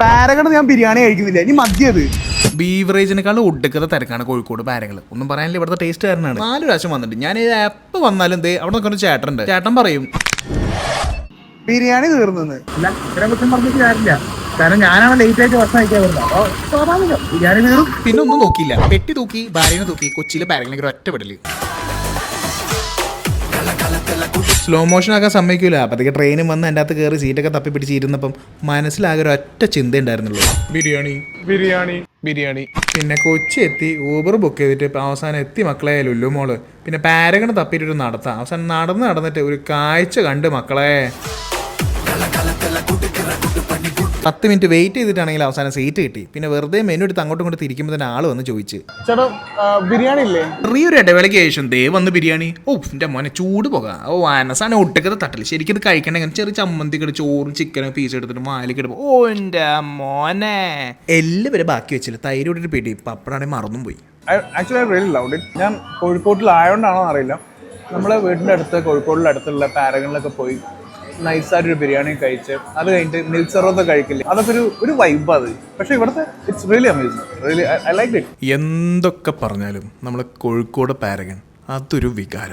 Paragon ഞാൻ ബിരിയാണി കഴിക്കുന്നില്ല, ഇനി മദ്യത്. ബീവറേജിനേക്കാൾ ഒടുക്കത്തെ തിരക്കാണ് കോഴിക്കോട് പാരകൾ. ഒന്നും പറയാനില്ല, ഇവിടുത്തെ ടേസ്റ്റ് കാരനാണ്. 4 പ്രാവശ്യം വന്നിട്ട് ഞാൻ എപ്പോൾ വന്നാലും അവിടെ നിൽക്കുന്ന ചേട്ടനുണ്ട്. ചേട്ടൻ പറയും ബിരിയാണി തീർന്നെന്ന്. ഇത്രയും കുറ്റം പറഞ്ഞിട്ട് കാര്യമില്ല, കാരണം ഞാനാണ് ലേറ്റ് ആയിട്ട് ഭക്ഷണം കഴിക്കാൻ വരുന്നത്. അപ്പോൾ സ്വാഭാവികം ബിരിയാണി തീറും. പിന്നെ ഒന്നും നോക്കിയില്ല, പെട്ടി തൂക്കി ഭാര്യനെ തൂക്കി കൊച്ചിയിലെ പാരകളിലേക്ക് ഒരു ഒറ്റ പെടല്. സ്ലോ മോഷൻ ആക്കാൻ സമ്മതിക്കൂല. അപ്പത്തേക്ക് ട്രെയിനും വന്ന് എൻ്റെ അകത്ത് കയറി സീറ്റൊക്കെ തപ്പി പിടിച്ചിരുന്നപ്പം മനസ്സിലാകെ ഒരു ഒറ്റ ചിന്ത ഉണ്ടായിരുന്നുള്ളൂ, ബിരിയാണി ബിരിയാണി ബിരിയാണി. പിന്നെ കൊച്ചി എത്തി, ഊബർ ബുക്ക് ചെയ്തിട്ട് അവസാനം എത്തി മക്കളെ ലുല്ലു മോള്. പിന്നെ പാരഗൺ തപ്പിയിട്ടൊരു നടത്താം. അവസാനം നടന്നിട്ട് ഒരു കാഴ്ച കണ്ട് മക്കളെ. 10 മിനിറ്റ് വെയിറ്റ് ചെയ്തിട്ടാണെങ്കിൽ അവസാനം സീറ്റ് കിട്ടി. പിന്നെ വെറുതെ മെനു എടുത്ത് അങ്ങോട്ടും ഇങ്ങോട്ട് തിരിക്കുമ്പോൾ തന്നെ ആള് വന്ന് ചോദിച്ച്, ചേട്ടാ ബിരിയാണി ഇല്ലേ? ചെറിയൊരു ഇടവേളയ്ക്ക് ശേഷം ദേ വന്ന് ബിരിയാണി. ഓ എൻ്റെ മോനെ ചൂട് പോകാം. ഓ അനസാനം ഒട്ടക്കത്തെ തട്ടല്. ശരിക്കും ഇത് കഴിക്കണമെങ്കിൽ ചെറിയ ചമ്മന്തി കിട്ടും, ചോറും ചിക്കനും പീസ് എടുത്തിട്ട് മാലിക്ക് ഇടുമ്പോൾ ഓ എൻ്റെ മോനെ എല്ലാവരും ബാക്കി വെച്ചില്ല. തൈര് ഒരു പിടി, പപ്പടാണെങ്കിൽ മറന്നും പോയി. Actually I really loved it. ഞാൻ കോഴിക്കോട്ടിലായോണ്ടാണോ അറിയില്ല, നമ്മളെ വീടിൻ്റെ അടുത്ത് കോഴിക്കോടിൻ്റെ അടുത്തുള്ള പാരഗണിലൊക്കെ പോയി നൈസായിട്ടൊരു ബിരിയാണി കഴിച്ച് അത് കഴിഞ്ഞിട്ട് മിൽക്ക് സർവത്ത് കഴിക്കില്ലേ, അതൊക്കെ ഒരു വൈബ് അത്. പക്ഷെ ഇവിടുത്തെ it's really amazing, really I like it. എന്തൊക്കെ പറഞ്ഞാലും നമ്മളെ കോഴിക്കോട് പാരഗൺ അതൊരു വികാര.